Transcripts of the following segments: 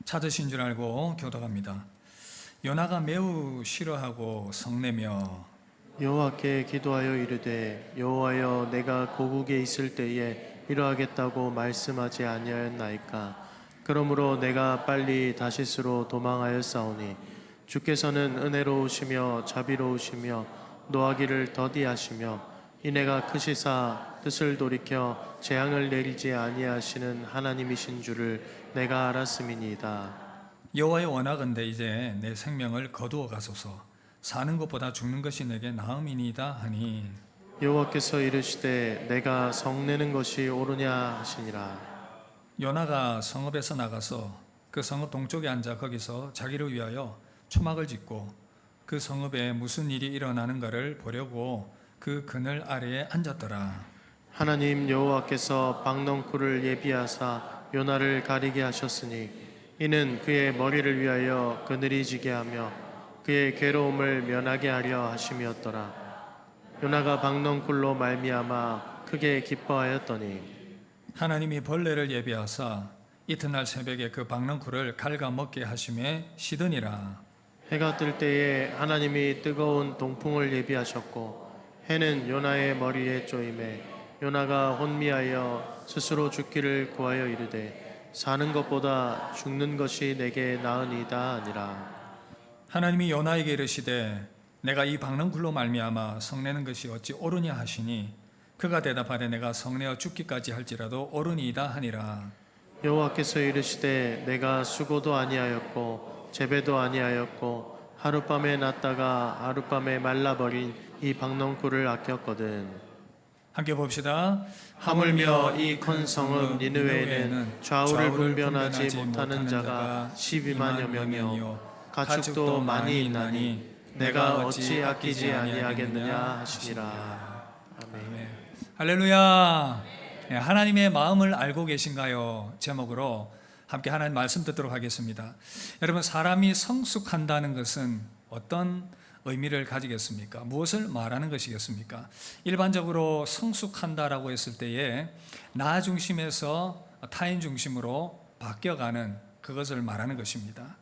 찾으신 줄 알고 교독합니다. 요나가 매우 싫어하고 성내며 여호와께 기도하여 이르되 여호와여 내가 고국에 있을 때에 이러하겠다고 말씀하지 아니하였나이까. 그러므로 내가 빨리 다시스로 도망하였사오니 주께서는 은혜로우시며 자비로우시며 노하기를 더디하시며 이내가 크시사 뜻을 돌이켜 재앙을 내리지 아니하시는 하나님이신 줄을 내가 알았음이니이다. 여호와의 원하건대 이제 내 생명을 거두어 가소서. 사는 것보다 죽는 것이 내게 나음이니이다 하니 여호와께서 이르시되 내가 성내는 것이 옳으냐 하시니라. 요나가 성읍에서 나가서 그 성읍 동쪽에 앉아 거기서 자기를 위하여 초막을 짓고 그 성읍에 무슨 일이 일어나는가를 보려고 그 그늘 아래에 앉았더라. 하나님 여호와께서 박넝쿨을 예비하사 요나를 가리게 하셨으니 이는 그의 머리를 위하여 그늘이 지게 하며 그의 괴로움을 면하게 하려 하심이었더라. 요나가 박넝쿨로 말미암아 크게 기뻐하였더니 하나님이 벌레를 예비하사 이튿날 새벽에 그 박넝쿨을 갉아먹게 하심에 시드니라. 해가 뜰 때에 하나님이 뜨거운 동풍을 예비하셨고 해는 요나의 머리에 쪼임에 요나가 혼미하여 스스로 죽기를 구하여 이르되 사는 것보다 죽는 것이 내게 나으니이다 아니라. 하나님이 요나에게 이르시되 내가 이 박넝쿨로 말미암아 성내는 것이 어찌 옳으냐 하시니 그가 대답하되 내가 성내어 죽기까지 할지라도 옳으니이다 하니라. 여호와께서 이르시되 내가 수고도 아니하였고 재배도 아니하였고 하룻밤에 났다가 하룻밤에 말라버린 이 박넝쿨을 아꼈거든. 함께 봅시다. 하물며 이 큰 성읍 니느웨에는 좌우를 분별하지 못하는 자가 12만여 명이요 가축도 많이 있나니 내가 어찌 아끼지 아니하겠느냐 하시니라. 아멘. 할렐루야. 하나님의 마음을 알고 계신가요? 제목으로 함께 하나님 말씀 듣도록 하겠습니다. 여러분, 사람이 성숙한다는 것은 어떤 의미를 가지겠습니까? 무엇을 말하는 것이겠습니까? 일반적으로 성숙한다라고 했을 때에 나 중심에서 타인 중심으로 바뀌어가는 그것을 말하는 것입니다.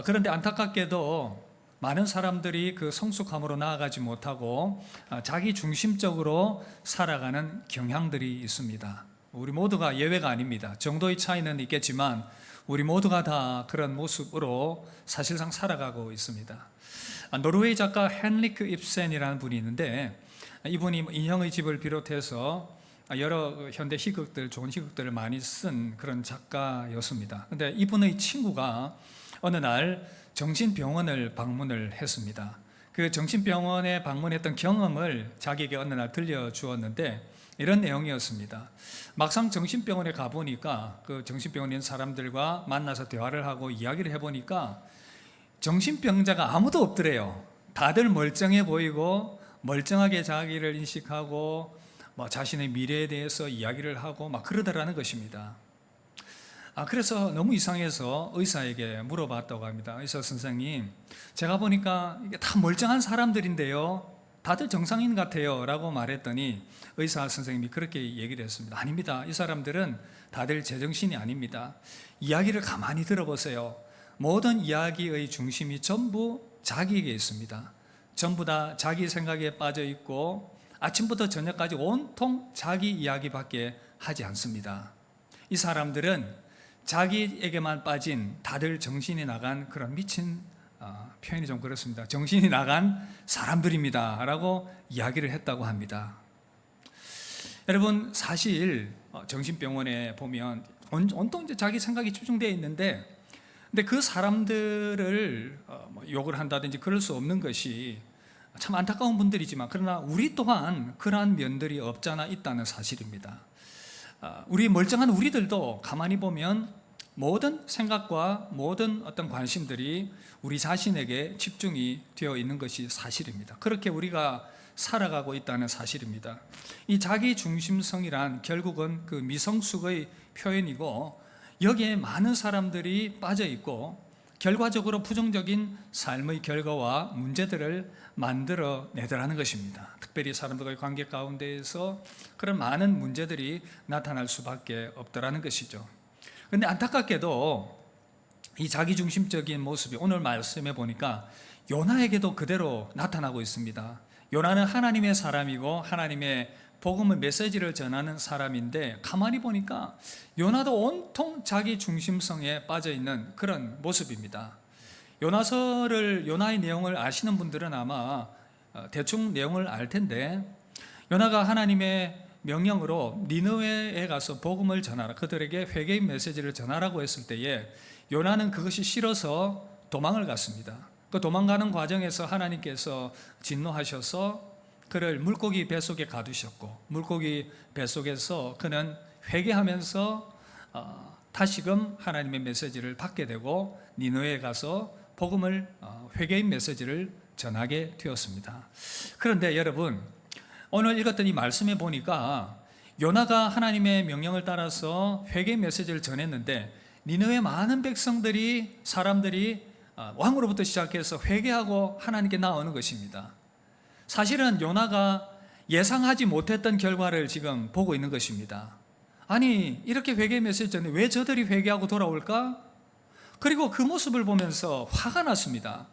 그런데 안타깝게도 많은 사람들이 그 성숙함으로 나아가지 못하고 자기 중심적으로 살아가는 경향들이 있습니다. 우리 모두가 예외가 아닙니다. 정도의 차이는 있겠지만 우리 모두가 다 그런 모습으로 사실상 살아가고 있습니다. 노르웨이 작가 헨리크 입센이라는 분이 있는데 이분이 인형의 집을 비롯해서 여러 현대 희극들, 좋은 희극들을 많이 쓴 그런 작가였습니다. 근데 이분의 친구가 어느 날 정신병원을 방문을 했습니다. 그 정신병원에 방문했던 경험을 자기에게 어느 날 들려주었는데 이런 내용이었습니다. 막상 정신병원에 가보니까 그 정신병원에 있는 사람들과 만나서 대화를 하고 이야기를 해보니까 정신병자가 아무도 없더래요. 다들 멀쩡해 보이고 멀쩡하게 자기를 인식하고 자신의 미래에 대해서 이야기를 하고 막 그러더라는 것입니다. 그래서 너무 이상해서 의사에게 물어봤다고 합니다. 의사 선생님, 제가 보니까 이게 다 멀쩡한 사람들인데요, 다들 정상인 같아요 라고 말했더니 의사 선생님이 그렇게 얘기를 했습니다. 아닙니다. 이 사람들은 다들 제정신이 아닙니다. 이야기를 가만히 들어보세요. 모든 이야기의 중심이 전부 자기에게 있습니다. 전부 다 자기 생각에 빠져 있고 아침부터 저녁까지 온통 자기 이야기밖에 하지 않습니다. 이 사람들은 자기에게만 빠진, 다들 정신이 나간 그런 미친, 표현이 좀 그렇습니다. 정신이 나간 사람들입니다 라고 이야기를 했다고 합니다. 여러분, 사실 정신병원에 보면 온통 이제 자기 생각이 집중되어 있는데 근데 그 사람들을 욕을 한다든지 그럴 수 없는 것이 참 안타까운 분들이지만 그러나 우리 또한 그러한 면들이 없잖아 있다는 사실입니다. 우리 멀쩡한 우리들도 가만히 보면 모든 생각과 모든 어떤 관심들이 우리 자신에게 집중이 되어 있는 것이 사실입니다. 그렇게 우리가 살아가고 있다는 사실입니다. 이 자기 중심성이란 결국은 그 미성숙의 표현이고 여기에 많은 사람들이 빠져 있고 결과적으로 부정적인 삶의 결과와 문제들을 만들어내더라는 것입니다. 특별히 사람들과의 관계 가운데에서 그런 많은 문제들이 나타날 수밖에 없더라는 것이죠. 그런데 안타깝게도 이 자기중심적인 모습이 오늘 말씀해 보니까 요나에게도 그대로 나타나고 있습니다. 요나는 하나님의 사람이고 하나님의 복음의 메시지를 전하는 사람인데 가만히 보니까 요나도 온통 자기 중심성에 빠져 있는 그런 모습입니다. 요나의 내용을 아시는 분들은 아마 대충 내용을 알 텐데, 요나가 하나님의 명령으로 니느웨에 가서 복음을 전하라, 그들에게 회개의 메시지를 전하라고 했을 때에 요나는 그것이 싫어서 도망을 갔습니다. 그 도망가는 과정에서 하나님께서 진노하셔서 그를 물고기 뱃속에 가두셨고, 물고기 뱃속에서 그는 회개하면서 다시금 하나님의 메시지를 받게 되고 니느웨에 가서 복음을 회개의 메시지를 전하게 되었습니다. 그런데 여러분, 오늘 읽었던 이 말씀에 보니까 요나가 하나님의 명령을 따라서 회개의 메시지를 전했는데 니느웨 많은 사람들이 왕으로부터 시작해서 회개하고 하나님께 나오는 것입니다. 사실은 요나가 예상하지 못했던 결과를 지금 보고 있는 것입니다. 아니, 이렇게 회개 메시지 전에 왜 저들이 회개하고 돌아올까? 그리고 그 모습을 보면서 화가 났습니다.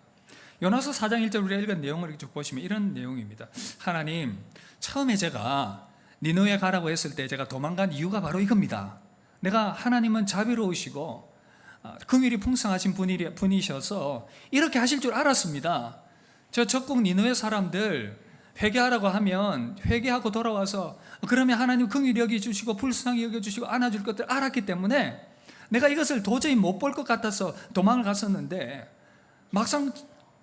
요나서 4장 1절 우리가 읽은 내용을 쭉 보시면 이런 내용입니다. 하나님, 처음에 제가 니느웨 가라고 했을 때 제가 도망간 이유가 바로 이겁니다. 내가 하나님은 자비로우시고 긍휼이 풍성하신 분이셔서 이렇게 하실 줄 알았습니다. 저 적국 니느웨 사람들 회개하라고 하면 회개하고 돌아와서 그러면 하나님 긍휼히 여겨주시고 불쌍히 여겨주시고 안아줄 것들 알았기 때문에 내가 이것을 도저히 못 볼 것 같아서 도망을 갔었는데, 막상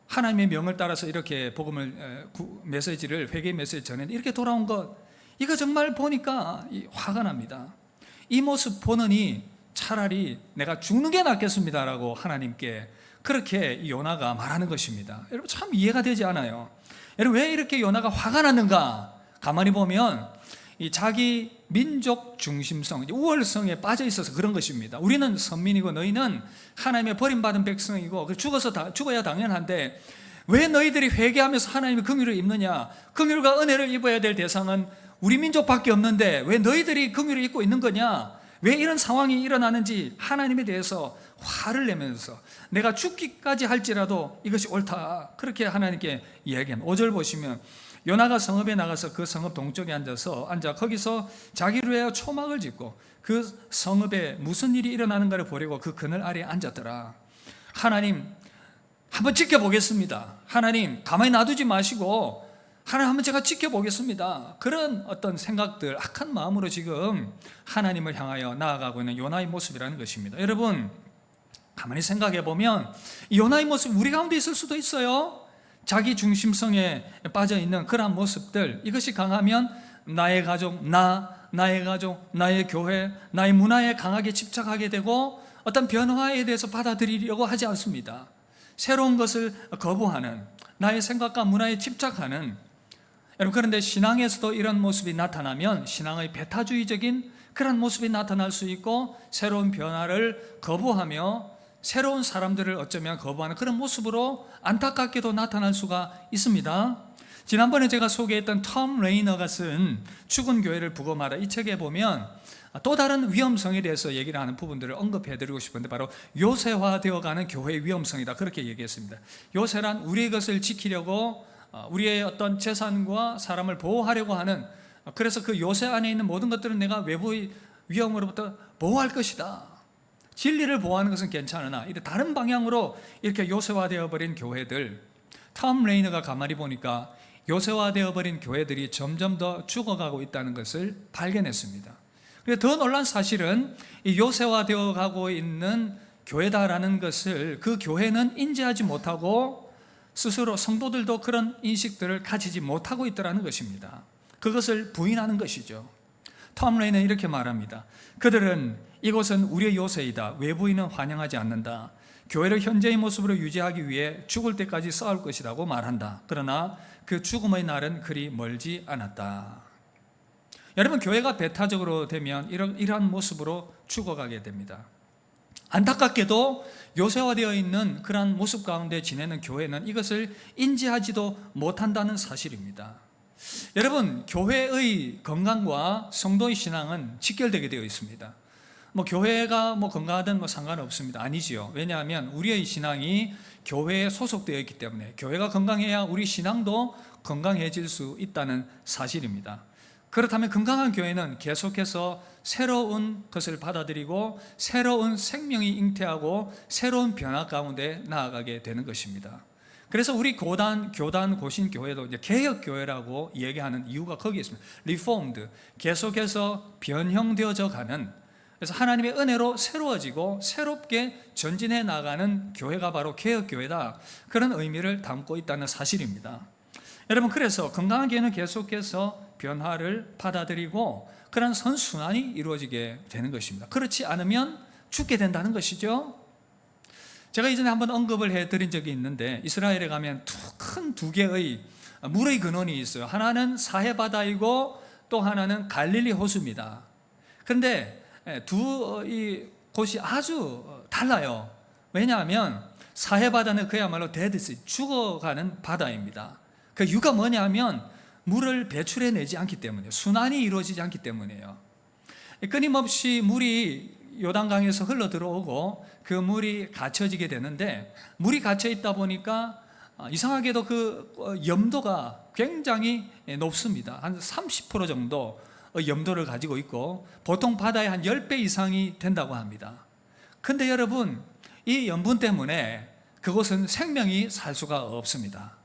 하나님의 명을 따라서 이렇게 복음을 메시지를 회개의 메시지 전했는데 이렇게 돌아온 것, 이거 정말 보니까 화가 납니다. 이 모습 보느니 차라리 내가 죽는 게 낫겠습니다라고 하나님께 그렇게 요나가 말하는 것입니다. 여러분, 참 이해가 되지 않아요. 여러분, 왜 이렇게 요나가 화가 났는가? 가만히 보면 이 자기 민족 중심성, 우월성에 빠져 있어서 그런 것입니다. 우리는 선민이고 너희는 하나님의 버림받은 백성이고 죽어야 당연한데 왜 너희들이 회개하면서 하나님의 긍휼을 입느냐? 긍휼과 은혜를 입어야 될 대상은 우리 민족밖에 없는데 왜 너희들이 긍휼을 입고 있는 거냐? 왜 이런 상황이 일어나는지 하나님에 대해서 화를 내면서 내가 죽기까지 할지라도 이것이 옳다, 그렇게 하나님께 이야기합니다. 5절 보시면 요나가 성읍에 나가서 그 성읍 동쪽에 앉아 거기서 자기를 위하여 초막을 짓고 그 성읍에 무슨 일이 일어나는가를 보려고 그 그늘 아래에 앉았더라. 하나님, 한번 지켜보겠습니다. 하나님, 가만히 놔두지 마시고 하나님, 한번 제가 지켜보겠습니다. 그런 어떤 생각들, 악한 마음으로 지금 하나님을 향하여 나아가고 있는 요나의 모습이라는 것입니다. 여러분, 가만히 생각해 보면 이 요나의 모습 우리 가운데 있을 수도 있어요. 자기 중심성에 빠져 있는 그러한 모습들, 이것이 강하면 나의 가족, 나의 가족, 나의 교회, 나의 문화에 강하게 집착하게 되고 어떤 변화에 대해서 받아들이려고 하지 않습니다. 새로운 것을 거부하는, 나의 생각과 문화에 집착하는, 여러분, 그런데 신앙에서도 이런 모습이 나타나면 신앙의 배타주의적인 그런 모습이 나타날 수 있고 새로운 변화를 거부하며 새로운 사람들을 어쩌면 거부하는 그런 모습으로 안타깝게도 나타날 수가 있습니다. 지난번에 제가 소개했던 톰 레이너가 쓴 죽은 교회를 부고 말아, 이 책에 보면 또 다른 위험성에 대해서 얘기를 하는 부분들을 언급해드리고 싶은데 바로 요새화되어가는 교회의 위험성이다, 그렇게 얘기했습니다. 요새란 우리의 것을 지키려고 우리의 어떤 재산과 사람을 보호하려고 하는, 그래서 그 요새 안에 있는 모든 것들은 내가 외부의 위험으로부터 보호할 것이다. 진리를 보호하는 것은 괜찮으나 이렇게 다른 방향으로 이렇게 요새화되어 버린 교회들, 톰 레이너가 가만히 보니까 요새화되어 버린 교회들이 점점 더 죽어가고 있다는 것을 발견했습니다. 그래서 더 놀란 사실은 이 요새화되어 가고 있는 교회다라는 것을 그 교회는 인지하지 못하고 스스로 성도들도 그런 인식들을 가지지 못하고 있더라는 것입니다. 그것을 부인하는 것이죠. 톰 레이너는 이렇게 말합니다. 그들은 이곳은 우리의 요새이다, 외부인은 환영하지 않는다, 교회를 현재의 모습으로 유지하기 위해 죽을 때까지 싸울 것이라고 말한다. 그러나 그 죽음의 날은 그리 멀지 않았다. 여러분, 교회가 배타적으로 되면 이러한 모습으로 죽어가게 됩니다. 안타깝게도 요새화되어 있는 그러한 모습 가운데 지내는 교회는 이것을 인지하지도 못한다는 사실입니다. 여러분, 교회의 건강과 성도의 신앙은 직결되게 되어 있습니다. 교회가 건강하든 상관없습니다. 아니지요. 왜냐하면 우리의 신앙이 교회에 소속되어 있기 때문에 교회가 건강해야 우리 신앙도 건강해질 수 있다는 사실입니다. 그렇다면 건강한 교회는 계속해서 새로운 것을 받아들이고 새로운 생명이 잉태하고 새로운 변화 가운데 나아가게 되는 것입니다. 그래서 우리 교단 고신 교회도 이제 개혁 교회라고 얘기하는 이유가 거기에 있습니다. 리폼드, 계속해서 변형되어져 가는, 그래서 하나님의 은혜로 새로워지고 새롭게 전진해 나가는 교회가 바로 개혁 교회다, 그런 의미를 담고 있다는 사실입니다. 여러분, 그래서 건강한 교회는 계속해서 변화를 받아들이고 그런 선순환이 이루어지게 되는 것입니다. 그렇지 않으면 죽게 된다는 것이죠. 제가 이전에 한번 언급을 해드린 적이 있는데, 이스라엘에 가면 큰 두 개의 물의 근원이 있어요. 하나는 사해바다이고 또 하나는 갈릴리 호수입니다. 그런데 이 곳이 아주 달라요. 왜냐하면 사해바다는 그야말로 데드시, 죽어가는 바다입니다. 그 이유가 뭐냐면 물을 배출해내지 않기 때문이에요. 순환이 이루어지지 않기 때문이에요. 끊임없이 물이 요단강에서 흘러 들어오고 그 물이 갇혀지게 되는데, 물이 갇혀 있다 보니까 이상하게도 그 염도가 굉장히 높습니다. 한 30% 정도 염도를 가지고 있고 보통 바다의 한 10배 이상이 된다고 합니다. 근데 여러분, 이 염분 때문에 그곳은 생명이 살 수가 없습니다.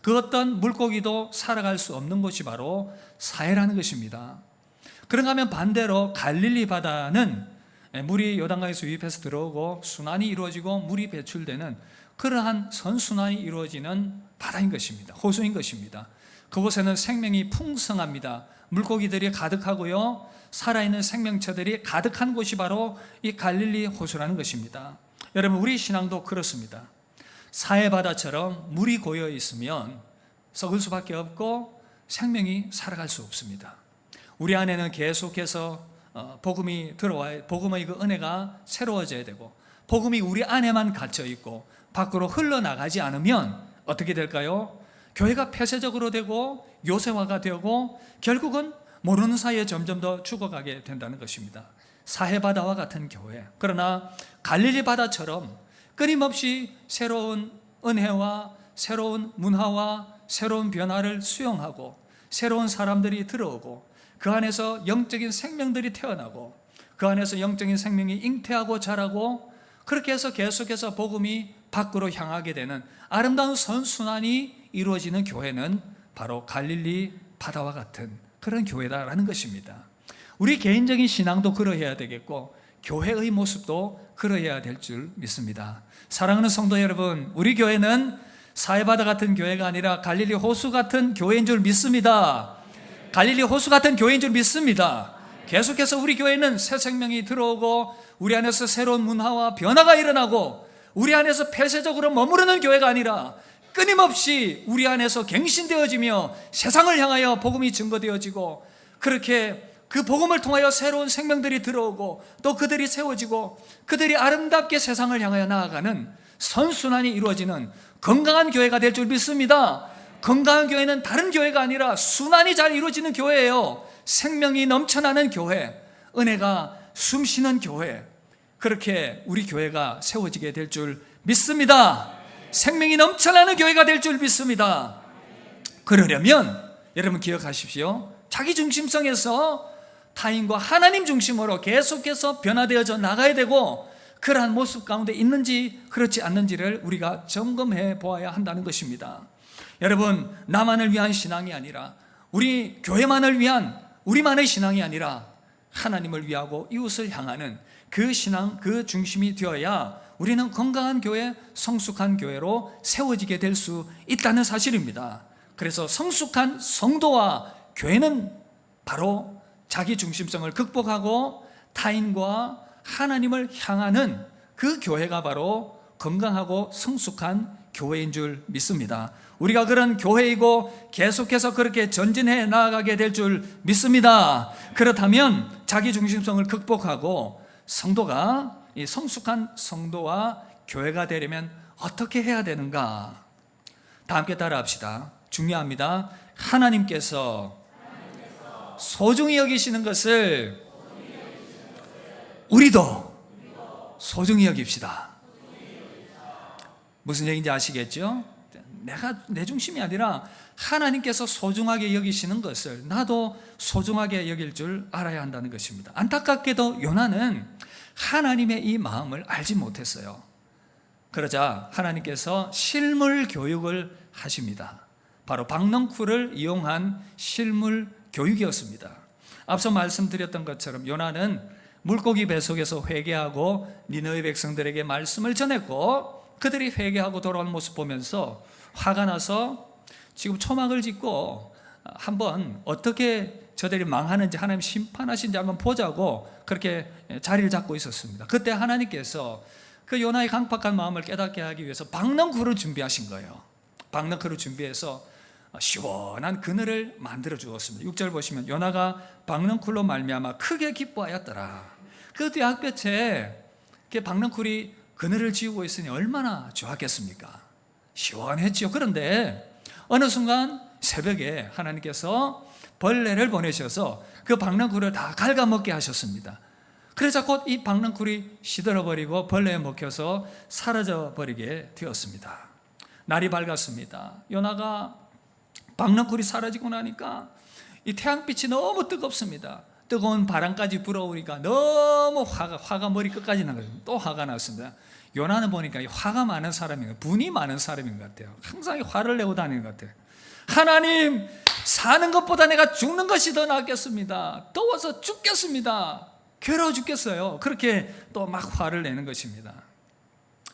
그 어떤 물고기도 살아갈 수 없는 곳이 바로 사해라는 것입니다. 그런가 하면 반대로 갈릴리 바다는 물이 요단강에서 유입해서 들어오고 순환이 이루어지고 물이 배출되는 그러한 선순환이 이루어지는 바다인 것입니다. 호수인 것입니다. 그곳에는 생명이 풍성합니다. 물고기들이 가득하고요, 살아있는 생명체들이 가득한 곳이 바로 이 갈릴리 호수라는 것입니다. 여러분, 우리 신앙도 그렇습니다. 사해바다처럼 물이 고여 있으면 썩을 수밖에 없고 생명이 살아갈 수 없습니다. 우리 안에는 계속해서 복음이 들어와야, 복음의 그 은혜가 새로워져야 되고, 복음이 우리 안에만 갇혀 있고 밖으로 흘러나가지 않으면 어떻게 될까요? 교회가 폐쇄적으로 되고 요새화가 되고 결국은 모르는 사이에 점점 더 죽어가게 된다는 것입니다. 사해바다와 같은 교회, 그러나 갈릴리 바다처럼 끊임없이 새로운 은혜와 새로운 문화와 새로운 변화를 수용하고 새로운 사람들이 들어오고 그 안에서 영적인 생명들이 태어나고 그 안에서 영적인 생명이 잉태하고 자라고, 그렇게 해서 계속해서 복음이 밖으로 향하게 되는 아름다운 선순환이 이루어지는 교회는 바로 갈릴리 바다와 같은 그런 교회다라는 것입니다. 우리 개인적인 신앙도 그러해야 되겠고 교회의 모습도 그러해야 될 줄 믿습니다. 사랑하는 성도 여러분, 우리 교회는 사해바다 같은 교회가 아니라 갈릴리 호수 같은 교회인 줄 믿습니다. 갈릴리 호수 같은 교회인 줄 믿습니다. 계속해서 우리 교회는 새 생명이 들어오고 우리 안에서 새로운 문화와 변화가 일어나고 우리 안에서 폐쇄적으로 머무르는 교회가 아니라 끊임없이 우리 안에서 갱신되어지며 세상을 향하여 복음이 증거되어지고, 그렇게 그 복음을 통하여 새로운 생명들이 들어오고 또 그들이 세워지고 그들이 아름답게 세상을 향하여 나아가는 선순환이 이루어지는 건강한 교회가 될 줄 믿습니다. 건강한 교회는 다른 교회가 아니라 순환이 잘 이루어지는 교회예요. 생명이 넘쳐나는 교회, 은혜가 숨쉬는 교회, 그렇게 우리 교회가 세워지게 될 줄 믿습니다. 생명이 넘쳐나는 교회가 될 줄 믿습니다. 그러려면 여러분 기억하십시오. 자기중심성에서 타인과 하나님 중심으로 계속해서 변화되어져 나가야 되고, 그러한 모습 가운데 있는지 그렇지 않는지를 우리가 점검해 보아야 한다는 것입니다. 여러분, 나만을 위한 신앙이 아니라, 우리 교회만을 위한 우리만의 신앙이 아니라 하나님을 위하고 이웃을 향하는 그 신앙, 그 중심이 되어야 우리는 건강한 교회, 성숙한 교회로 세워지게 될 수 있다는 사실입니다. 그래서 성숙한 성도와 교회는 바로 자기 중심성을 극복하고 타인과 하나님을 향하는 그 교회가 바로 건강하고 성숙한 교회인 줄 믿습니다. 우리가 그런 교회이고 계속해서 그렇게 전진해 나아가게 될 줄 믿습니다. 그렇다면 자기 중심성을 극복하고 성도가, 이 성숙한 성도와 교회가 되려면 어떻게 해야 되는가? 다 함께 따라합시다. 중요합니다. 하나님께서 소중히 여기시는 것을 우리도 소중히 여깁시다. 무슨 얘기인지 아시겠죠? 내가 내 중심이 아니라 하나님께서 소중하게 여기시는 것을 나도 소중하게 여길 줄 알아야 한다는 것입니다. 안타깝게도 요나는 하나님의 이 마음을 알지 못했어요. 그러자 하나님께서 실물 교육을 하십니다. 바로 박넝쿨을 이용한 실물 교육이었습니다. 앞서 말씀드렸던 것처럼 요나는 물고기 뱃속에서 회개하고 니느웨 백성들에게 말씀을 전했고, 그들이 회개하고 돌아온 모습 보면서 화가 나서 지금 초막을 짓고 한번 어떻게 저들이 망하는지, 하나님 심판하신지 한번 보자고 그렇게 자리를 잡고 있었습니다. 그때 하나님께서 그 요나의 강팍한 마음을 깨닫게 하기 위해서 박넝쿨을 준비하신 거예요. 박넝쿨을 준비해서 시원한 그늘을 만들어 주었습니다. 6절 보시면 요나가 박넝쿨로 말미암아 크게 기뻐하였더라. 그 뒤 햇볕에 박넝쿨이 그늘을 지우고 있으니 얼마나 좋았겠습니까? 시원했지요. 그런데 어느 순간 새벽에 하나님께서 벌레를 보내셔서 그 박넝쿨을 다 갉아먹게 하셨습니다. 그래서 곧 이 박넝쿨이 시들어버리고 벌레에 먹혀서 사라져버리게 되었습니다. 날이 밝았습니다. 요나가 박넝쿨이 사라지고 나니까 이 태양빛이 너무 뜨겁습니다. 뜨거운 바람까지 불어오니까 너무 화가 머리 끝까지 난 거예요. 또 화가 났습니다. 요나는 보니까 화가 많은 사람인 것 같아요. 분이 많은 사람인 것 같아요. 항상 화를 내고 다니는 것 같아요. 하나님, 사는 것보다 내가 죽는 것이 더 낫겠습니다. 더워서 죽겠습니다. 괴로워 죽겠어요. 그렇게 또 막 화를 내는 것입니다.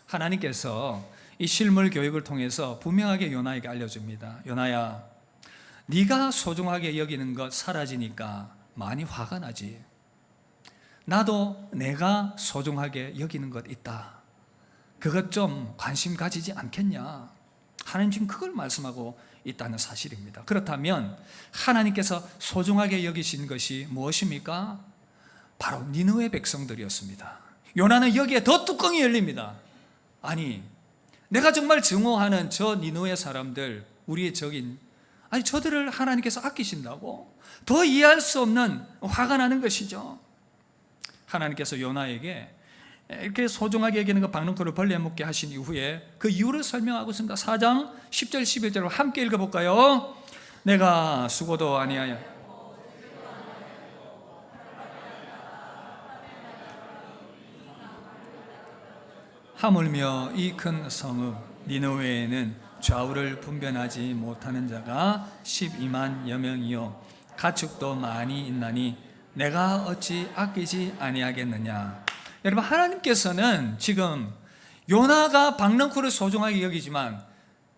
하나님께서 이 실물 교육을 통해서 분명하게 요나에게 알려줍니다. 요나야, 네가 소중하게 여기는 것 사라지니까 많이 화가 나지. 나도 내가 소중하게 여기는 것 있다. 그것 좀 관심 가지지 않겠냐. 하나님 지금 그걸 말씀하고 있다는 사실입니다. 그렇다면 하나님께서 소중하게 여기신 것이 무엇입니까? 바로 니느웨 백성들이었습니다. 요나는 여기에 더 뚜껑이 열립니다. 아니, 내가 정말 증오하는 저 니느웨 사람들, 우리의 적인, 아니 저들을 하나님께서 아끼신다고? 더 이해할 수 없는 화가 나는 것이죠. 하나님께서 요나에게 이렇게 소중하게 여기는 그 박넝쿨을 벌레에 먹게 하신 이후에 그 이유를 설명하고 있습니다. 4장 10절 11절을 함께 읽어볼까요? 내가 수고도 아니하여 하물며 이 큰 성읍 니느웨에는 좌우를 분별하지 못하는 자가 12만여 명이요 가축도 많이 있나니 내가 어찌 아끼지 아니하겠느냐. 여러분, 하나님께서는 지금 요나가 박넝쿨을 소중하게 여기지만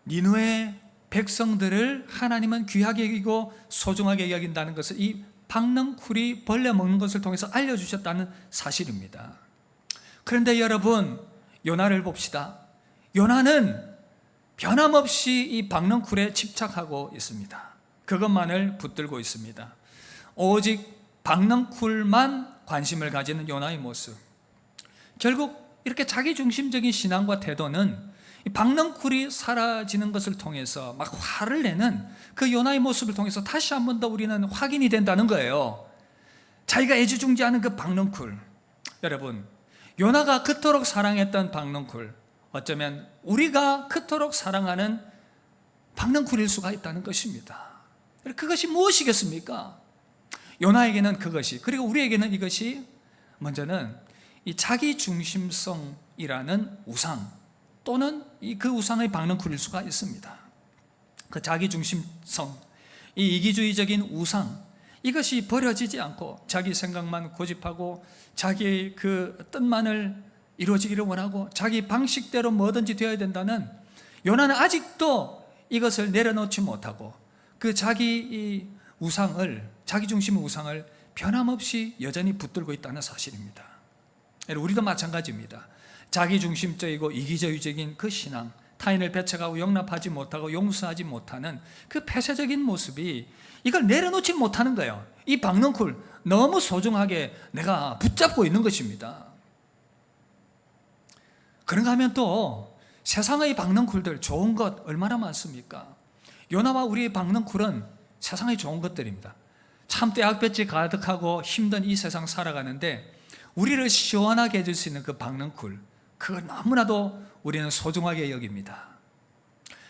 니느웨 백성들을 하나님은 귀하게 여기고 소중하게 여긴다는 것을 이 박넝쿨이 벌레 먹는 것을 통해서 알려주셨다는 사실입니다. 그런데 여러분, 요나를 봅시다. 요나는 변함없이 이 박넝쿨에 집착하고 있습니다. 그것만을 붙들고 있습니다. 오직 박넝쿨만 관심을 가지는 요나의 모습. 결국 이렇게 자기중심적인 신앙과 태도는 이 박넝쿨이 사라지는 것을 통해서 막 화를 내는 그 요나의 모습을 통해서 다시 한 번 더 우리는 확인이 된다는 거예요. 자기가 애지중지하는 그 박넝쿨. 여러분, 요나가 그토록 사랑했던 박넝쿨, 어쩌면 우리가 그토록 사랑하는 박넝쿨일 수가 있다는 것입니다. 그것이 무엇이겠습니까? 요나에게는 그것이, 그리고 우리에게는 이것이 먼저는 이 자기중심성이라는 우상, 또는 그 우상의 박넝쿨일 수가 있습니다. 그 자기중심성, 이 이기주의적인 우상, 이것이 버려지지 않고 자기 생각만 고집하고 자기의 그 뜻만을 이루어지기를 원하고 자기 방식대로 뭐든지 되어야 된다는, 요나는 아직도 이것을 내려놓지 못하고 그 자기 이 우상을, 자기중심의 우상을 변함없이 여전히 붙들고 있다는 사실입니다. 우리도 마찬가지입니다. 자기중심적이고 이기주의적인 그 신앙, 타인을 배척하고 용납하지 못하고 용서하지 못하는 그 폐쇄적인 모습이, 이걸 내려놓지 못하는 거예요. 이 박넝쿨 너무 소중하게 내가 붙잡고 있는 것입니다. 그런가 하면 또 세상의 박넝쿨들, 좋은 것 얼마나 많습니까? 요나와 우리의 박넝쿨은 세상의 좋은 것들입니다. 참 떼약볕이 가득하고 힘든 이 세상 살아가는데 우리를 시원하게 해줄 수 있는 그 박넝쿨, 그걸 너무나도 우리는 소중하게 여깁니다.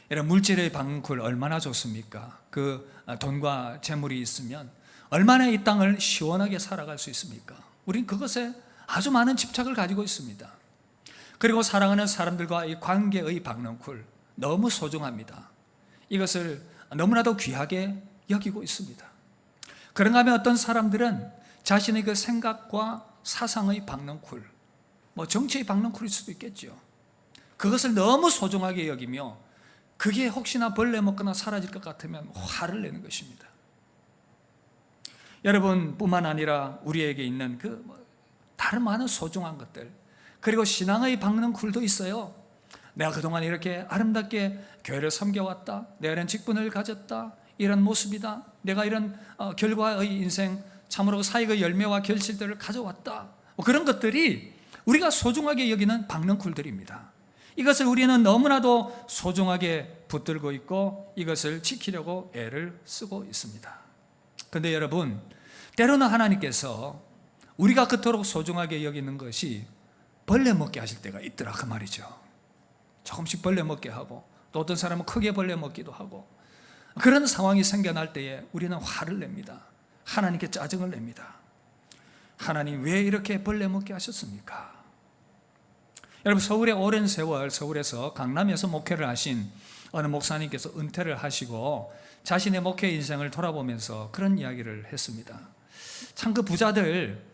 이런 물질의 박넝쿨 얼마나 좋습니까? 그 돈과 재물이 있으면 얼마나 이 땅을 시원하게 살아갈 수 있습니까? 우린 그것에 아주 많은 집착을 가지고 있습니다. 그리고 사랑하는 사람들과 이 관계의 박넝쿨 너무 소중합니다. 이것을 너무나도 귀하게 여기고 있습니다. 그런가 하면 어떤 사람들은 자신의 그 생각과 사상의 박넝쿨, 정치의 박넝쿨일 수도 있겠죠. 그것을 너무 소중하게 여기며 그게 혹시나 벌레 먹거나 사라질 것 같으면 화를 내는 것입니다. 여러분뿐만 아니라 우리에게 있는 다른 많은 소중한 것들, 그리고 신앙의 박넝쿨도 있어요. 내가 그동안 이렇게 아름답게 교회를 섬겨왔다, 내가 이런 직분을 가졌다, 이런 모습이다, 내가 이런 결과의 인생, 참으로 사역의 열매와 결실들을 가져왔다, 그런 것들이 우리가 소중하게 여기는 박넝쿨들입니다. 이것을 우리는 너무나도 소중하게 붙들고 있고 이것을 지키려고 애를 쓰고 있습니다. 그런데 여러분, 때로는 하나님께서 우리가 그토록 소중하게 여기는 것이 벌레 먹게 하실 때가 있더라 그 말이죠. 조금씩 벌레 먹게 하고, 또 어떤 사람은 크게 벌레 먹기도 하고, 그런 상황이 생겨날 때에 우리는 화를 냅니다. 하나님께 짜증을 냅니다. 하나님 왜 이렇게 벌레 먹게 하셨습니까? 여러분, 서울의 오랜 세월 서울에서 강남에서 목회를 하신 어느 목사님께서 은퇴를 하시고 자신의 목회 인생을 돌아보면서 그런 이야기를 했습니다. 참 그 부자들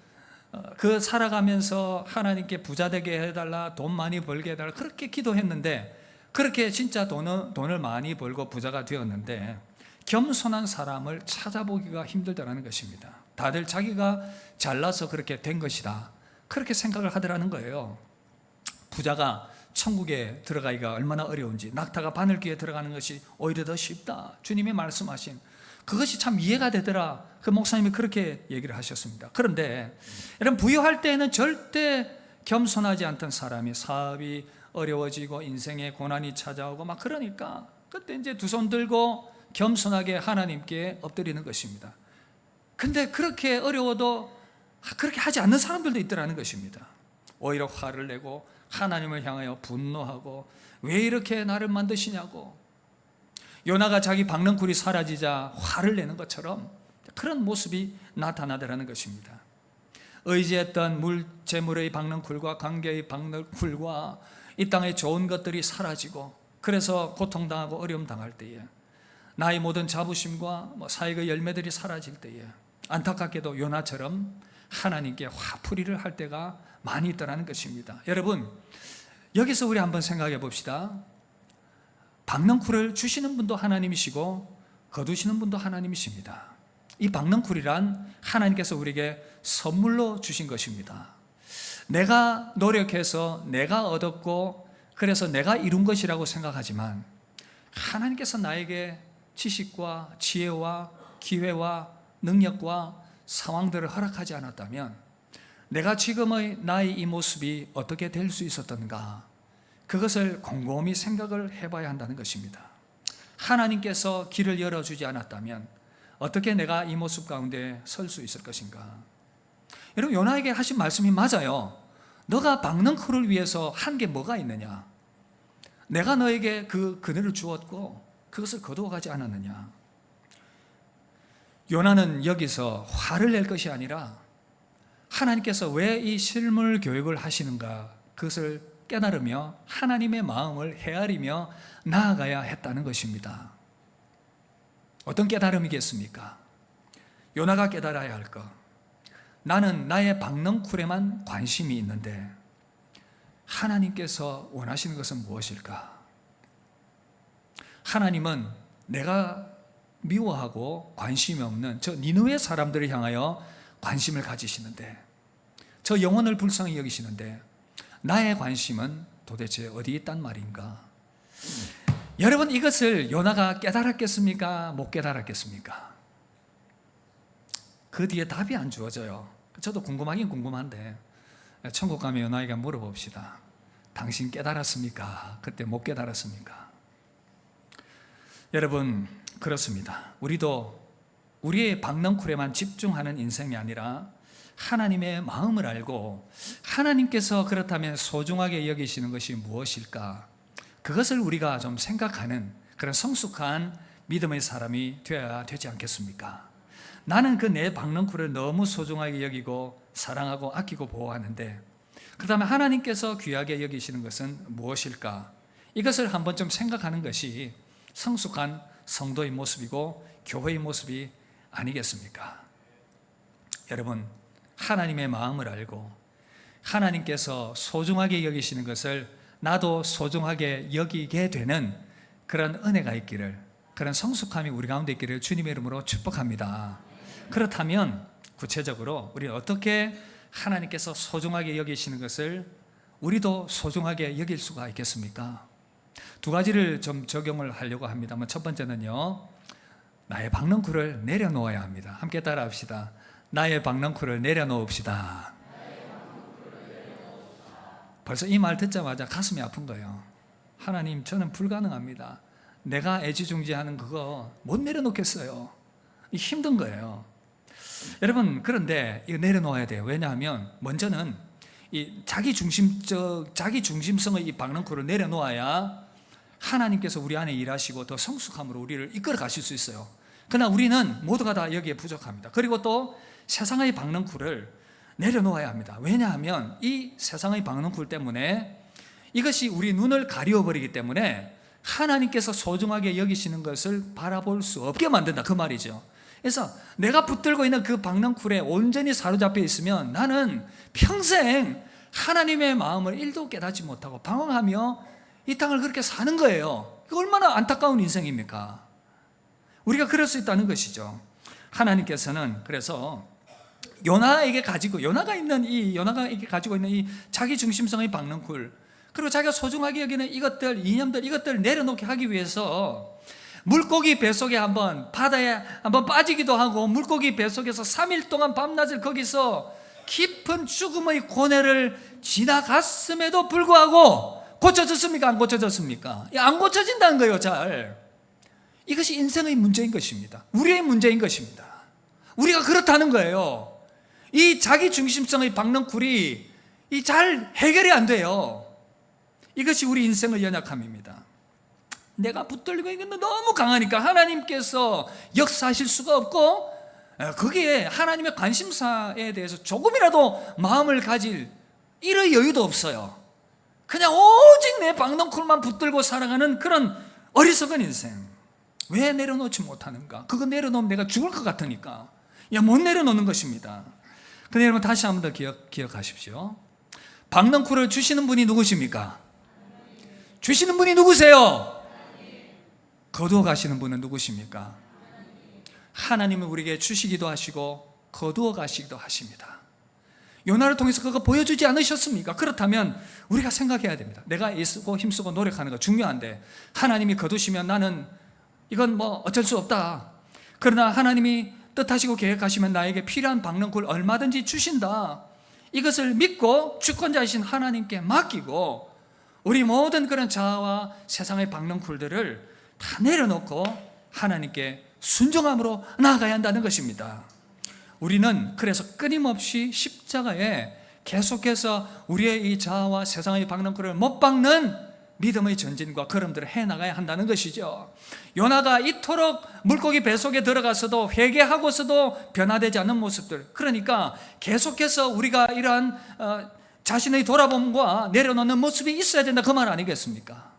살아가면서 하나님께 부자 되게 해달라, 돈 많이 벌게 해달라 그렇게 기도했는데, 그렇게 진짜 돈을 많이 벌고 부자가 되었는데 겸손한 사람을 찾아보기가 힘들다는 것입니다. 다들 자기가 잘나서 그렇게 된 것이다, 그렇게 생각을 하더라는 거예요. 부자가 천국에 들어가기가 얼마나 어려운지, 낙타가 바늘귀에 들어가는 것이 오히려 더 쉽다, 주님이 말씀하신 그것이 참 이해가 되더라. 그 목사님이 그렇게 얘기를 하셨습니다. 그런데 여러분, 부유할 때에는 절대 겸손하지 않던 사람이 사업이 어려워지고 인생에 고난이 찾아오고 그러니까 그때 이제 두 손 들고 겸손하게 하나님께 엎드리는 것입니다. 근데 그렇게 어려워도 그렇게 하지 않는 사람들도 있더라는 것입니다. 오히려 화를 내고 하나님을 향하여 분노하고 왜 이렇게 나를 만드시냐고, 요나가 자기 박넝쿨이 사라지자 화를 내는 것처럼 그런 모습이 나타나더라는 것입니다. 의지했던 재물의 박넝쿨과 관계의 박넝쿨과 이 땅의 좋은 것들이 사라지고, 그래서 고통당하고 어려움 당할 때에, 나의 모든 자부심과 사역의 열매들이 사라질 때에 안타깝게도 요나처럼 하나님께 화풀이를 할 때가 많이 있다는 것입니다. 여러분, 여기서 우리 한번 생각해 봅시다. 박넝쿨을 주시는 분도 하나님이시고 거두시는 분도 하나님이십니다. 이 박넝쿨이란 하나님께서 우리에게 선물로 주신 것입니다. 내가 노력해서 내가 얻었고 그래서 내가 이룬 것이라고 생각하지만, 하나님께서 나에게 지식과 지혜와 기회와 능력과 상황들을 허락하지 않았다면 내가 지금의 나의 이 모습이 어떻게 될 수 있었던가, 그것을 곰곰이 생각을 해봐야 한다는 것입니다. 하나님께서 길을 열어주지 않았다면 어떻게 내가 이 모습 가운데 설 수 있을 것인가. 여러분, 요나에게 하신 말씀이 맞아요. 너가 박넝쿨을 위해서 한 게 뭐가 있느냐? 내가 너에게 그 그늘을 주었고 그것을 거두어 가지 않았느냐? 요나는 여기서 화를 낼 것이 아니라 하나님께서 왜 이 실물 교육을 하시는가, 그것을 깨달으며 하나님의 마음을 헤아리며 나아가야 했다는 것입니다. 어떤 깨달음이겠습니까? 요나가 깨달아야 할 것, 나는 나의 박넝쿨에만 관심이 있는데 하나님께서 원하시는 것은 무엇일까? 하나님은 내가 미워하고 관심이 없는 저 니느웨 사람들을 향하여 관심을 가지시는데, 저 영혼을 불쌍히 여기시는데 나의 관심은 도대체 어디 있단 말인가? 여러분, 이것을 요나가 깨달았겠습니까? 못 깨달았겠습니까? 그 뒤에 답이 안 주어져요. 저도 궁금하긴 궁금한데 천국 가면 요나에게 물어봅시다. 당신 깨달았습니까? 그때 못 깨달았습니까? 여러분, 그렇습니다. 우리도 우리의 박넝쿨에만 집중하는 인생이 아니라 하나님의 마음을 알고 하나님께서 그렇다면 소중하게 여기시는 것이 무엇일까? 그것을 우리가 좀 생각하는 그런 성숙한 믿음의 사람이 되어야 되지 않겠습니까? 나는 그 내 박넝쿨을 너무 소중하게 여기고 사랑하고 아끼고 보호하는데 그렇다면 하나님께서 귀하게 여기시는 것은 무엇일까? 이것을 한번 좀 생각하는 것이 성숙한 성도의 모습이고 교회의 모습이 아니겠습니까? 여러분, 하나님의 마음을 알고 하나님께서 소중하게 여기시는 것을 나도 소중하게 여기게 되는 그런 은혜가 있기를, 그런 성숙함이 우리 가운데 있기를 주님의 이름으로 축복합니다. 그렇다면 구체적으로 우리는 어떻게 하나님께서 소중하게 여기시는 것을 우리도 소중하게 여길 수가 있겠습니까? 두 가지를 좀 적용을 하려고 합니다만, 첫 번째는요, 나의 박넝쿨을 내려놓아야 합니다. 함께 따라 합시다. 나의 박넝쿨을 내려놓읍시다. 벌써 이 말 듣자마자 가슴이 아픈 거예요. 하나님, 저는 불가능합니다. 내가 애지중지하는 그거 못 내려놓겠어요. 힘든 거예요. 여러분, 그런데 이거 내려놓아야 돼요. 왜냐하면 먼저는 이 자기 중심성의 이 박넝쿨을 내려놓아야 하나님께서 우리 안에 일하시고 더 성숙함으로 우리를 이끌어 가실 수 있어요. 그러나 우리는 모두가 다 여기에 부족합니다. 그리고 또 세상의 박넝쿨을 내려놓아야 합니다. 왜냐하면 이 세상의 박넝쿨 때문에 이것이 우리 눈을 가리워버리기 때문에 하나님께서 소중하게 여기시는 것을 바라볼 수 없게 만든다, 그 말이죠. 그래서 내가 붙들고 있는 그 박넝쿨에 온전히 사로잡혀 있으면 나는 평생 하나님의 마음을 1도 깨닫지 못하고 방황하며 이 땅을 그렇게 사는 거예요. 이거 얼마나 안타까운 인생입니까? 우리가 그럴 수 있다는 것이죠. 하나님께서는 그래서 요나에게 가지고 있는 이 자기 중심성의 박넝쿨, 그리고 자기가 소중하게 여기는 이것들, 이념들, 이것들을 내려놓게 하기 위해서 물고기 뱃속에 바다에 한번 빠지기도 하고, 물고기 뱃속에서 3일 동안 밤낮을 거기서 깊은 죽음의 고뇌를 지나갔음에도 불구하고 고쳐졌습니까? 안 고쳐졌습니까? 안 고쳐진다는 거예요, 잘. 이것이 인생의 문제인 것입니다. 우리의 문제인 것입니다. 우리가 그렇다는 거예요. 이 자기 중심성의 박넝쿨이 잘 해결이 안 돼요. 이것이 우리 인생의 연약함입니다. 내가 붙들리고 있는 건 너무 강하니까 하나님께서 역사하실 수가 없고, 거기에 하나님의 관심사에 대해서 조금이라도 마음을 가질 이럴 여유도 없어요. 그냥 오직 내 박넝쿨만 붙들고 살아가는 그런 어리석은 인생. 왜 내려놓지 못하는가? 그거 내려놓으면 내가 죽을 것 같으니까 못 내려놓는 것입니다. 근데 여러분, 다시 한 번 더 기억하십시오. 박넝쿨을 주시는 분이 누구십니까? 주시는 분이 누구세요? 거두어 가시는 분은 누구십니까? 하나님은 우리에게 주시기도 하시고 거두어 가시기도 하십니다. 요나를 통해서 그거 보여주지 않으셨습니까? 그렇다면 우리가 생각해야 됩니다. 내가 애쓰고 힘쓰고 노력하는 거 중요한데 하나님이 거두시면 나는 이건 어쩔 수 없다. 그러나 하나님이 뜻하시고 계획하시면 나에게 필요한 박넝쿨 얼마든지 주신다. 이것을 믿고 주권자이신 하나님께 맡기고 우리 모든 그런 자아와 세상의 박넝쿨들을 다 내려놓고 하나님께 순종함으로 나아가야 한다는 것입니다. 우리는 그래서 끊임없이 십자가에 계속해서 우리의 이 자아와 세상의 박넝쿨을 못 박는 믿음의 전진과 걸음들을 해나가야 한다는 것이죠. 요나가 이토록 물고기 뱃속에 들어가서도 회개하고서도 변화되지 않는 모습들, 그러니까 계속해서 우리가 이러한 자신의 돌아봄과 내려놓는 모습이 있어야 된다, 그 말 아니겠습니까?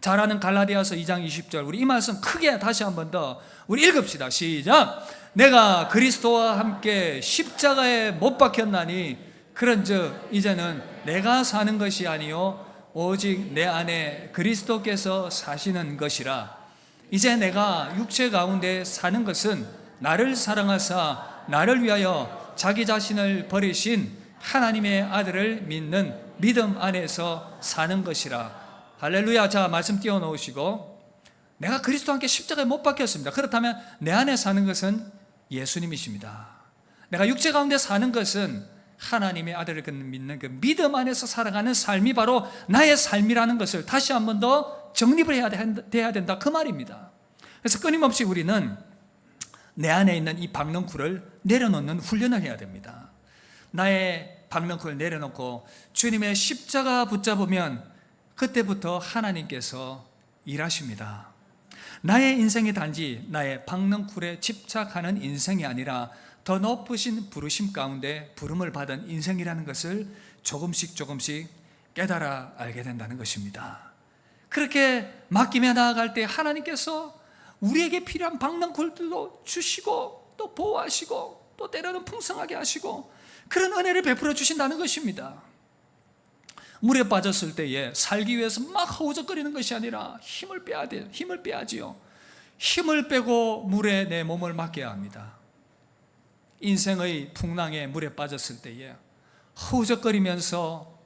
잘 아는 갈라디아서 2장 20절, 우리 이 말씀 크게 다시 한 번 더 우리 읽읍시다. 시작. 내가 그리스도와 함께 십자가에 못 박혔나니 그런즉 이제는 내가 사는 것이 아니요 오직 내 안에 그리스도께서 사시는 것이라. 이제 내가 육체 가운데 사는 것은 나를 사랑하사 나를 위하여 자기 자신을 버리신 하나님의 아들을 믿는 믿음 안에서 사는 것이라. 할렐루야. 자, 말씀 띄워놓으시고, 내가 그리스도와 함께 십자가에 못 박혔습니다. 그렇다면 내 안에 사는 것은 예수님이십니다. 내가 육체 가운데 사는 것은 하나님의 아들을 믿는 그 믿음 안에서 살아가는 삶이 바로 나의 삶이라는 것을 다시 한 번 더 정립을 해야 된다, 그 말입니다. 그래서 끊임없이 우리는 내 안에 있는 이 박넝쿨을 내려놓는 훈련을 해야 됩니다. 나의 박능쿨을 내려놓고 주님의 십자가 붙잡으면 그때부터 하나님께서 일하십니다. 나의 인생이 단지 나의 박능쿨에 집착하는 인생이 아니라 더 높으신 부르심 가운데 부름을 받은 인생이라는 것을 조금씩 깨달아 알게 된다는 것입니다. 그렇게 맡기며 나아갈 때 하나님께서 우리에게 필요한 박능쿨들도 주시고 또 보호하시고 또 때로는 풍성하게 하시고 그런 은혜를 베풀어 주신다는 것입니다. 물에 빠졌을 때에 살기 위해서 막 허우적거리는 것이 아니라 힘을 빼야 돼요. 힘을 빼야지요. 힘을 빼고 물에 내 몸을 맡겨야 합니다. 인생의 풍랑에 물에 빠졌을 때에 허우적거리면서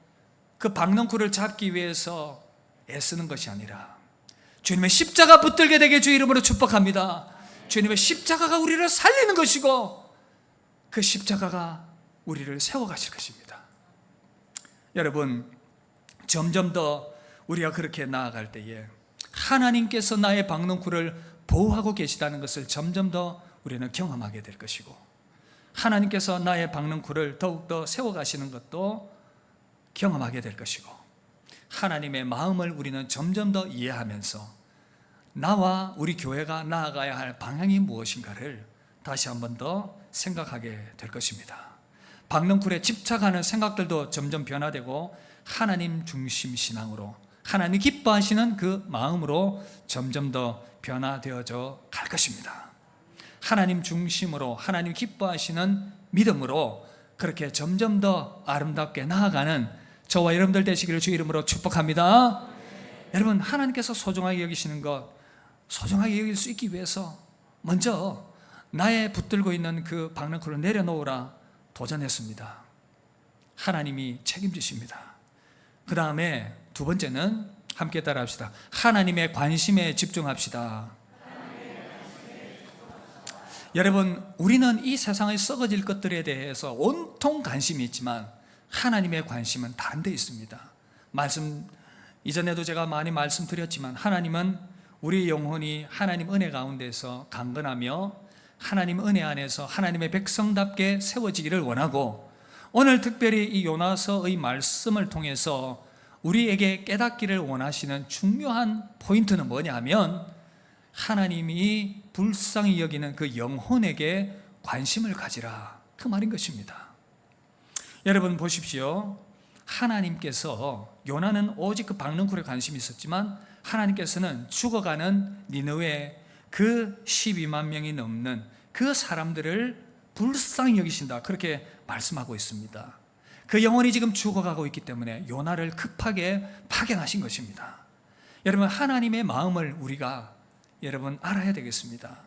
그 박능쿨을 잡기 위해서 애쓰는 것이 아니라 주님의 십자가 붙들게 되게 주 이름으로 축복합니다. 주님의 십자가가 우리를 살리는 것이고 그 십자가가 우리를 세워가실 것입니다. 여러분, 점점 더 우리가 그렇게 나아갈 때에 하나님께서 나의 박능쿨을 보호하고 계시다는 것을 점점 더 우리는 경험하게 될 것이고 하나님께서 나의 박능쿨을 더욱더 세워가시는 것도 경험하게 될 것이고 하나님의 마음을 우리는 점점 더 이해하면서 나와 우리 교회가 나아가야 할 방향이 무엇인가를 다시 한 번 더 생각하게 될 것입니다. 박능쿨에 집착하는 생각들도 점점 변화되고 하나님 중심 신앙으로 하나님 기뻐하시는 그 마음으로 점점 더 변화되어져 갈 것입니다. 하나님 중심으로 하나님 기뻐하시는 믿음으로 그렇게 점점 더 아름답게 나아가는 저와 여러분들 되시기를 주 이름으로 축복합니다. 여러분, 하나님께서 소중하게 여기시는 것 소중하게 여길 수 있기 위해서 먼저 나의 붙들고 있는 그 박능쿨을 내려놓으라 도전했습니다. 하나님이 책임지십니다. 그 다음에 두 번째는 함께 따라합시다. 하나님의 관심에 집중합시다. 여러분, 우리는 이 세상의 썩어질 것들에 대해서 온통 관심이 있지만 하나님의 관심은 다른 데 있습니다. 이전에도 제가 많이 말씀드렸지만 하나님은 우리 영혼이 하나님 은혜 가운데서 강건하며 하나님 은혜 안에서 하나님의 백성답게 세워지기를 원하고 오늘 특별히 이 요나서의 말씀을 통해서 우리에게 깨닫기를 원하시는 중요한 포인트는 뭐냐 하면 하나님이 불쌍히 여기는 그 영혼에게 관심을 가지라, 그 말인 것입니다. 여러분 보십시오. 하나님께서 요나는 오직 그 박능쿨에 관심이 있었지만 하나님께서는 죽어가는 니느웨 그 12만 명이 넘는 그 사람들을 불쌍히 여기신다, 그렇게 말씀하고 있습니다. 그 영혼이 지금 죽어가고 있기 때문에 요나를 급하게 파견하신 것입니다. 여러분, 하나님의 마음을 우리가 여러분 알아야 되겠습니다.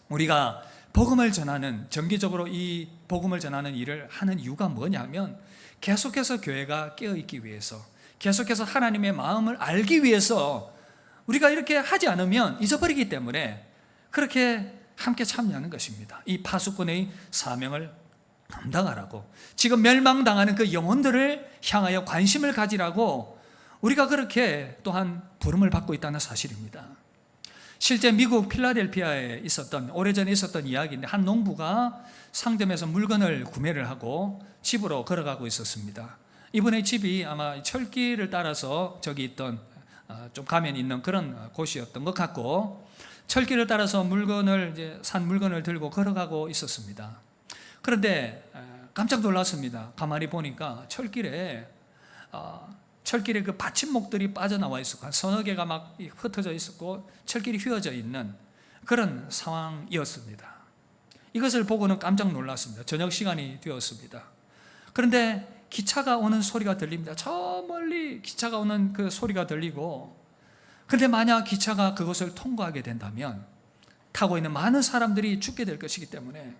우리가 복음을 전하는, 정기적으로 이 복음을 전하는 일을 하는 이유가 뭐냐면 계속해서 교회가 깨어있기 위해서, 계속해서 하나님의 마음을 알기 위해서 우리가 이렇게 하지 않으면 잊어버리기 때문에 그렇게 함께 참여하는 것입니다. 이 파수꾼의 사명을 감당하라고, 지금 멸망당하는 그 영혼들을 향하여 관심을 가지라고 우리가 그렇게 또한 부름을 받고 있다는 사실입니다. 실제 미국 필라델피아에 오래전에 있었던 이야기인데 한 농부가 상점에서 물건을 구매를 하고 집으로 걸어가고 있었습니다. 이분의 집이 아마 철길을 따라서 저기 있던 좀 가면 있는 그런 곳이었던 것 같고 철길을 따라서 산 물건을 들고 걸어가고 있었습니다. 그런데 깜짝 놀랐습니다. 가만히 보니까 철길에 그 받침목들이 빠져나와 있었고 한 서너 개가 막 흩어져 있었고 철길이 휘어져 있는 그런 상황이었습니다. 이것을 보고는 깜짝 놀랐습니다. 저녁 시간이 되었습니다. 그런데 기차가 오는 소리가 들립니다. 저 멀리 기차가 오는 그 소리가 들리고, 그런데 만약 기차가 그것을 통과하게 된다면 타고 있는 많은 사람들이 죽게 될 것이기 때문에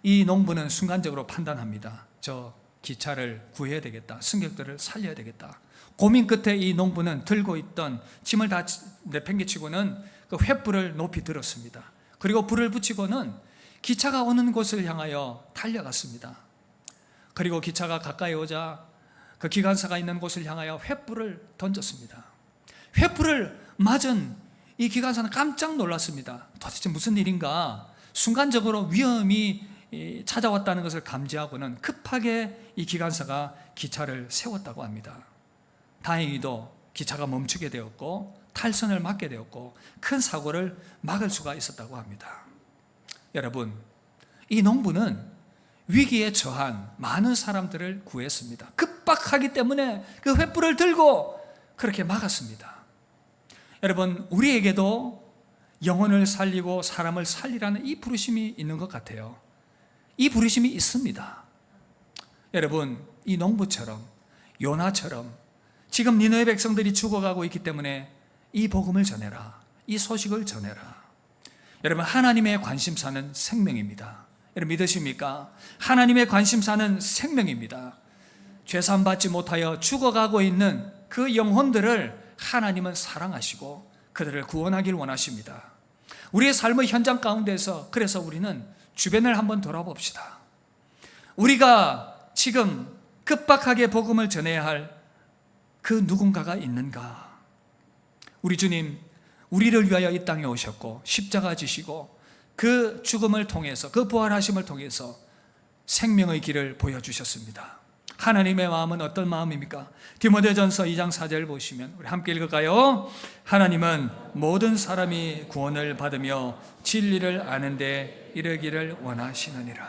이 농부는 순간적으로 판단합니다. 저 기차를 구해야 되겠다, 승객들을 살려야 되겠다. 고민 끝에 이 농부는 들고 있던 짐을 다 내팽개치고는 그 횃불을 높이 들었습니다. 그리고 불을 붙이고는 기차가 오는 곳을 향하여 달려갔습니다. 그리고 기차가 가까이 오자 그 기관사가 있는 곳을 향하여 횃불을 던졌습니다. 횃불을 맞은 이 기관사는 깜짝 놀랐습니다. 도대체 무슨 일인가? 순간적으로 위험이 찾아왔다는 것을 감지하고는 급하게 이 기관사가 기차를 세웠다고 합니다. 다행히도 기차가 멈추게 되었고 탈선을 막게 되었고 큰 사고를 막을 수가 있었다고 합니다. 여러분, 이 농부는 위기에 처한 많은 사람들을 구했습니다. 급박하기 때문에 그 횃불을 들고 그렇게 막았습니다. 여러분, 우리에게도 영혼을 살리고 사람을 살리라는 이 부르심이 있는 것 같아요. 이 부르심이 있습니다. 여러분, 이 농부처럼 요나처럼 지금 니느웨 백성들이 죽어가고 있기 때문에 이 복음을 전해라, 이 소식을 전해라. 여러분, 하나님의 관심사는 생명입니다. 여러분 믿으십니까? 하나님의 관심사는 생명입니다. 죄산 받지 못하여 죽어가고 있는 그 영혼들을 하나님은 사랑하시고 그들을 구원하길 원하십니다. 우리의 삶의 현장 가운데서 그래서 우리는 주변을 한번 돌아봅시다. 우리가 지금 급박하게 복음을 전해야 할 그 누군가가 있는가? 우리 주님, 우리를 위하여 이 땅에 오셨고 십자가 지시고 그 죽음을 통해서, 그 부활하심을 통해서 생명의 길을 보여주셨습니다. 하나님의 마음은 어떤 마음입니까? 디모데전서 2장 4절 보시면 우리 함께 읽을까요? 하나님은 모든 사람이 구원을 받으며 진리를 아는데 이르기를 원하시느니라.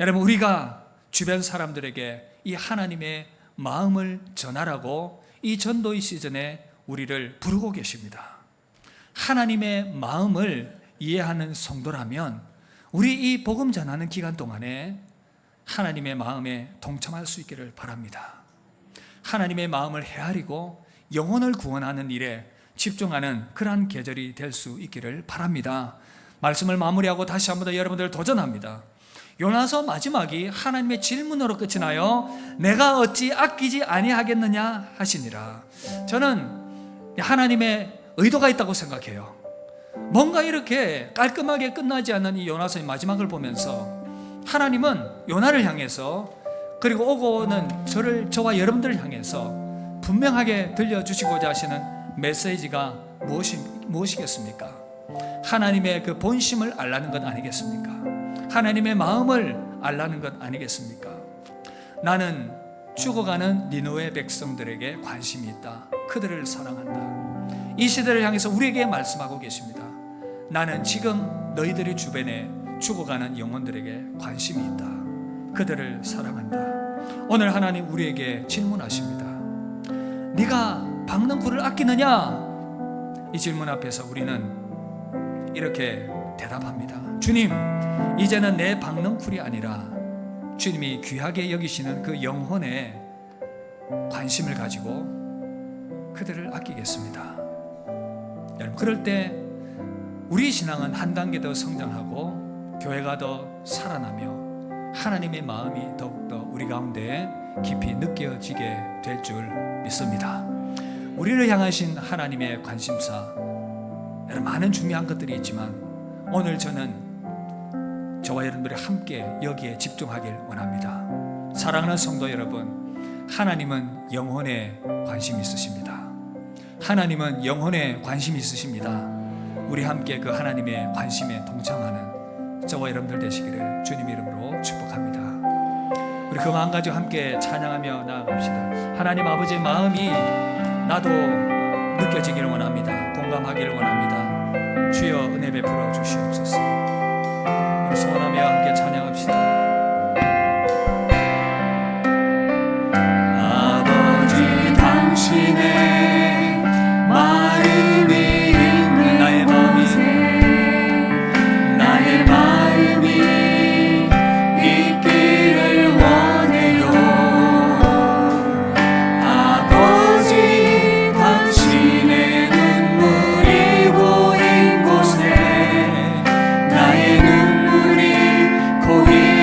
여러분, 우리가 주변 사람들에게 이 하나님의 마음을 전하라고 이 전도의 시즌에 우리를 부르고 계십니다. 하나님의 마음을 이해하는 성도라면 우리 이 복음 전하는 기간 동안에 하나님의 마음에 동참할 수 있기를 바랍니다. 하나님의 마음을 헤아리고 영혼을 구원하는 일에 집중하는 그러한 계절이 될 수 있기를 바랍니다. 말씀을 마무리하고 다시 한번 더 여러분들 도전합니다. 요나서 마지막이 하나님의 질문으로 끝이 나요. 내가 어찌 아끼지 아니하겠느냐 하시니라. 저는 하나님의 의도가 있다고 생각해요. 뭔가 이렇게 깔끔하게 끝나지 않는 이 요나서의 마지막을 보면서 하나님은 요나를 향해서 그리고 오고 오는 저와 여러분들을 향해서 분명하게 들려주시고자 하시는 메시지가 무엇이겠습니까? 하나님의 그 본심을 알라는 것 아니겠습니까? 하나님의 마음을 알라는 것 아니겠습니까? 나는 죽어가는 니느웨 백성들에게 관심이 있다. 그들을 사랑한다. 이 시대를 향해서 우리에게 말씀하고 계십니다. 나는 지금 너희들의 주변에 죽어가는 영혼들에게 관심이 있다. 그들을 사랑한다. 오늘 하나님 우리에게 질문하십니다. 네가 박는 꿀을 아끼느냐? 이 질문 앞에서 우리는 이렇게 대답합니다. 주님, 이제는 내 박는 꿀이 아니라 주님이 귀하게 여기시는 그 영혼에 관심을 가지고 그들을 아끼겠습니다. 여러분, 그럴 때 우리 신앙은 한 단계 더 성장하고 교회가 더 살아나며 하나님의 마음이 더욱더 우리 가운데 깊이 느껴지게 될 줄 믿습니다. 우리를 향하신 하나님의 관심사, 여러분 많은 중요한 것들이 있지만 오늘 저는 저와 여러분들이 함께 여기에 집중하길 원합니다. 사랑하는 성도 여러분, 하나님은 영혼에 관심이 있으십니다. 하나님은 영혼에 관심이 있으십니다. 우리 함께 그 하나님의 관심에 동참하는 저와 여러분들 되시기를 주님 이름으로 축복합니다. 우리 그 마음 가지고 함께 찬양하며 나아갑시다. 하나님 아버지의 마음이 나도 느껴지기를 원합니다. 공감하기를 원합니다. 주여 은혜 베풀어 주시옵소서. 우리 소원하며 함께 찬양합시다. 아버지 당신의 마음이 있는 나의 마음이 있기를 원해요. 아버지 당신의 눈물이 고인 곳에 나의 눈물이 고인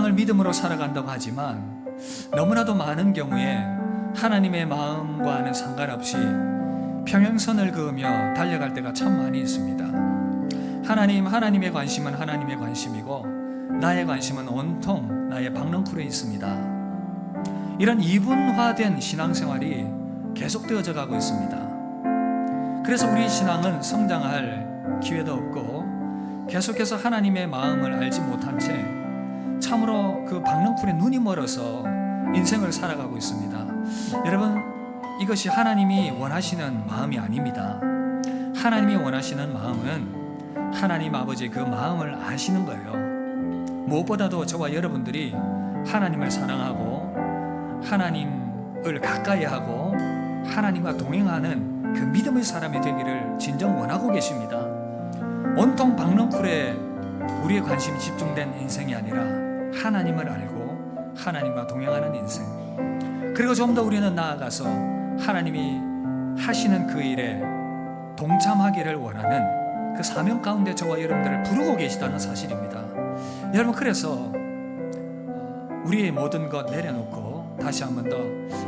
신앙을 믿음으로 살아간다고 하지만 너무나도 많은 경우에 하나님의 마음과는 상관없이 평행선을 그으며 달려갈 때가 참 많이 있습니다. 하나님의 관심은 하나님의 관심이고 나의 관심은 온통 나의 박넝쿨에 있습니다. 이런 이분화된 신앙생활이 계속되어져 가고 있습니다. 그래서 우리 신앙은 성장할 기회도 없고 계속해서 하나님의 마음을 알지 못한 채 참으로 그 박넝쿨에 눈이 멀어서 인생을 살아가고 있습니다. 여러분, 이것이 하나님이 원하시는 마음이 아닙니다. 하나님이 원하시는 마음은 하나님 아버지의 그 마음을 아시는 거예요. 무엇보다도 저와 여러분들이 하나님을 사랑하고 하나님을 가까이 하고 하나님과 동행하는 그 믿음의 사람이 되기를 진정 원하고 계십니다. 온통 박넝쿨에 우리의 관심이 집중된 인생이 아니라 하나님을 알고 하나님과 동행하는 인생, 그리고 좀 더 우리는 나아가서 하나님이 하시는 그 일에 동참하기를 원하는 그 사명 가운데 저와 여러분들을 부르고 계시다는 사실입니다. 여러분, 그래서 우리의 모든 것 내려놓고 다시 한 번 더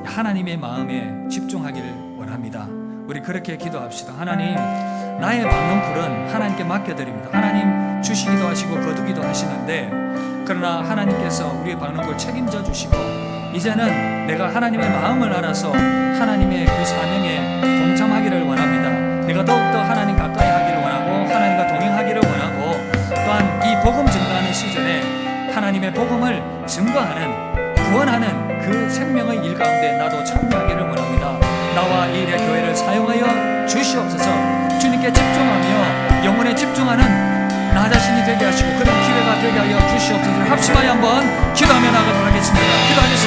하나님의 마음에 집중하기를 원합니다. 우리 그렇게 기도합시다. 하나님, 나의 박넝쿨은 하나님께 맡겨드립니다. 하나님 주시기도 하시고 거두기도 하시는데, 그러나 하나님께서 우리의 박넝쿨 책임져 주시고 이제는 내가 하나님의 마음을 알아서 하나님의 그 사명에 동참하기를 원합니다. 내가 더욱더 하나님 가까이 하기를 원하고 하나님과 동행하기를 원하고, 또한 이 복음 증거하는 시즌에 하나님의 복음을 증거하는, 구원하는 그 생명의 일 가운데 나도 참여하기를 원합니다. 나와 이 일의 교회를 사용하여 주시옵소서. 주님께 집중하며 영혼에 집중하는 나 자신이 되게 하시고 그런 기회가 되게 하여 주시옵소서. 합심하여 한번 기도하며 나가도록 하겠습니다. 기도하겠습니다.